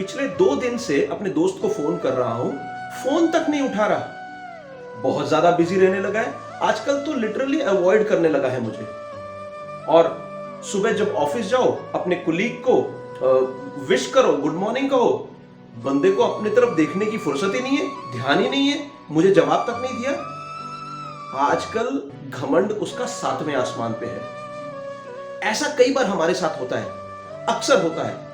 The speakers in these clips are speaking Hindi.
पिछले 2 दिन से अपने दोस्त को फोन कर रहा हूं, फोन तक नहीं उठा रहा। बहुत ज्यादा बिजी रहने लगा है आजकल, तो लिटरली अवॉइड करने लगा है मुझे। और सुबह जब ऑफिस जाओ, अपने कुलीग को विश करो, गुड मॉर्निंग कहो, बंदे को अपनी तरफ देखने की फुर्सत ही नहीं है, ध्यान ही नहीं है, मुझे जवाब तक नहीं दिया। आजकल घमंड उसका 7वें आसमान पे है। ऐसा कई बार हमारे साथ होता है, अक्सर होता है,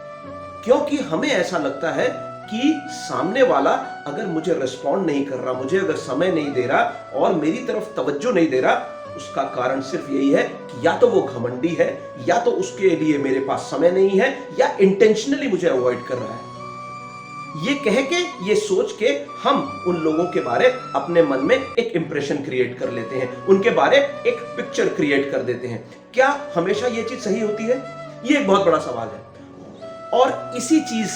क्योंकि हमें ऐसा लगता है कि सामने वाला अगर मुझे रिस्पॉन्ड नहीं कर रहा, मुझे अगर समय नहीं दे रहा और मेरी तरफ तवज्जो नहीं दे रहा, उसका कारण सिर्फ यही है कि या तो वो घमंडी है, या तो उसके लिए मेरे पास समय नहीं है, या इंटेंशनली मुझे अवॉइड कर रहा है। ये कह के, ये सोच के हम उन लोगों के बारे अपने मन में एक इंप्रेशन क्रिएट कर लेते हैं, उनके बारे एक पिक्चर क्रिएट कर देते हैं। क्या हमेशा ये चीज सही होती है? ये एक बहुत बड़ा सवाल है। और इसी चीज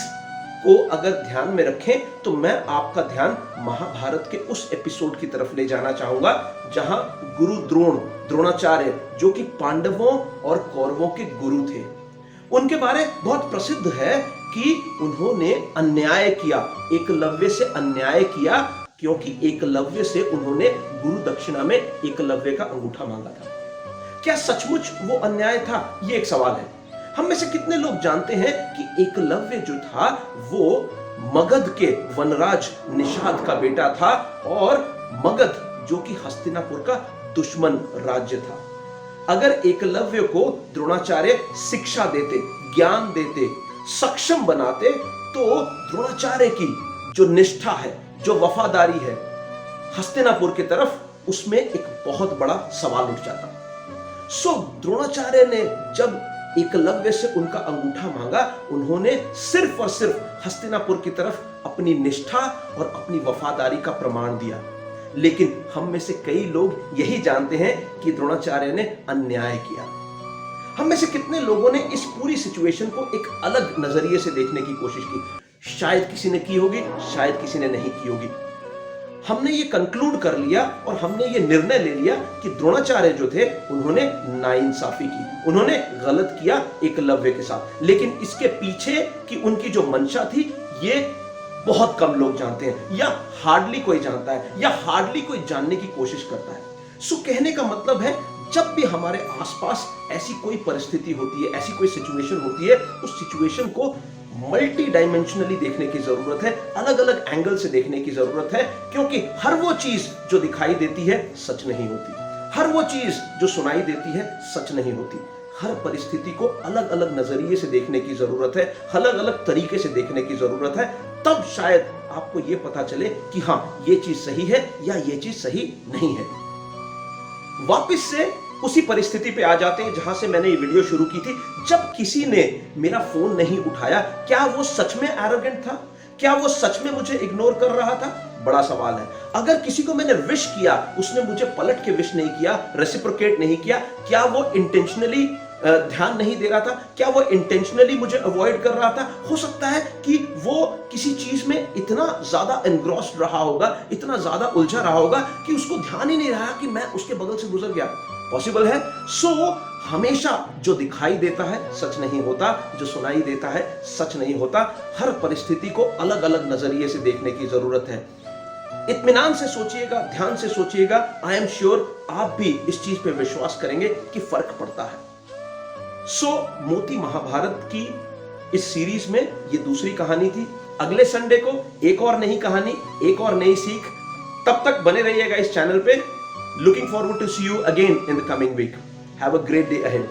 को अगर ध्यान में रखें तो मैं आपका ध्यान महाभारत के उस एपिसोड की तरफ ले जाना चाहूंगा जहां गुरु द्रोणाचार्य, जो कि पांडवों और कौरवों के गुरु थे, उनके बारे बहुत प्रसिद्ध है कि उन्होंने अन्याय किया, एकलव्य से अन्याय किया, क्योंकि एकलव्य से उन्होंने गुरु दक्षिणा में एकलव्य का अंगूठा मांगा था। क्या सचमुच वो अन्याय था? ये एक सवाल है। हम में से कितने लोग जानते हैं कि एकलव्य जो था वो मगध के वनराज निषाद का बेटा था, और मगध जो कि हस्तिनापुर का दुश्मन राज्य था। अगर एकलव्य को द्रोणाचार्य शिक्षा देते, ज्ञान देते, सक्षम बनाते, तो द्रोणाचार्य की जो निष्ठा है, जो वफादारी है हस्तिनापुर की तरफ, उसमें एक बहुत बड़ा सवाल उठ जाता। द्रोणाचार्य ने जब एकलव्य से उनका अंगूठा मांगा, उन्होंने सिर्फ और सिर्फ हस्तिनापुर की तरफ अपनी निष्ठा और अपनी वफादारी का प्रमाण दिया। लेकिन हम में से कई लोग यही जानते हैं कि द्रोणाचार्य ने अन्याय किया। हम में से कितने लोगों ने इस पूरी सिचुएशन को एक अलग नजरिए से देखने की कोशिश की? शायद किसी ने की होगी, शायद किसी ने नहीं की होगी। हमने ये कंक्लूड कर लिया और हमने ये निर्णय ले लिया कि द्रोणाचार्य जो थे उन्होंने नाइंसाफी की, उन्होंने गलत किया एकलव्य के साथ। लेकिन इसके पीछे की उनकी जो मंशा थी, ये बहुत कम लोग जानते हैं, या हार्डली कोई जानता है, या हार्डली कोई जानने की कोशिश करता है। कहने का मतलब है, जब भी हमारे आसपास ऐसी कोई परिस्थिति होती है, ऐसी कोई सिचुएशन होती है, उस सिचुएशन को मल्टी डायमेंशनली देखने की जरूरत है, अलग अलग एंगल से देखने की जरूरत है, क्योंकि हर वो चीज जो दिखाई देती है सच नहीं होती, हर वो चीज जो सुनाई देती है सच नहीं होती। हर परिस्थिति को अलग अलग नजरिए से देखने की जरूरत है, अलग अलग तरीके से देखने की जरूरत है, तब शायद आपको यह पता चले कि हां, ये चीज सही है या ये चीज सही नहीं है। वापस से उसी परिस्थिति पे आ जाते हैं जहां से मैंने ये वीडियो शुरू की थी। जब किसी ने मेरा फोन नहीं उठाया, क्या वो सच में एरोगेंट था? क्या वो सच में मुझे इग्नोर कर रहा था? बड़ा सवाल है। अगर किसी को मैंने विश किया, उसने मुझे पलट के विश नहीं किया, रेसिप्रोकेट नहीं किया, क्या वो इंटेंशनली ध्यान नहीं दे रहा था? क्या वो इंटेंशनली मुझे अवॉइड कर रहा था? हो सकता है कि वो किसी चीज में इतना ज्यादा एनग्रॉस्ड रहा होगा, इतना ज्यादा उलझा रहा होगा कि उसको ध्यान ही नहीं रहा कि मैं उसके बगल से गुजर गया। पॉसिबल है। हमेशा जो दिखाई देता है सच नहीं होता, जो सुनाई देता है सच नहीं होता। हर परिस्थिति को अलग अलग नजरिए से देखने की जरूरत है। इत्मीनान से सोचिएगा, ध्यान से सोचिएगा। आई एम श्योर आप भी इस चीज पे विश्वास करेंगे कि फर्क पड़ता है। मोती महाभारत की इस सीरीज में ये दूसरी कहानी थी। अगले संडे को एक और नई कहानी, एक और नई सीख। तब तक बने रहिएगा इस चैनल पे। Looking forward to see you again in the coming week. Have a great day ahead.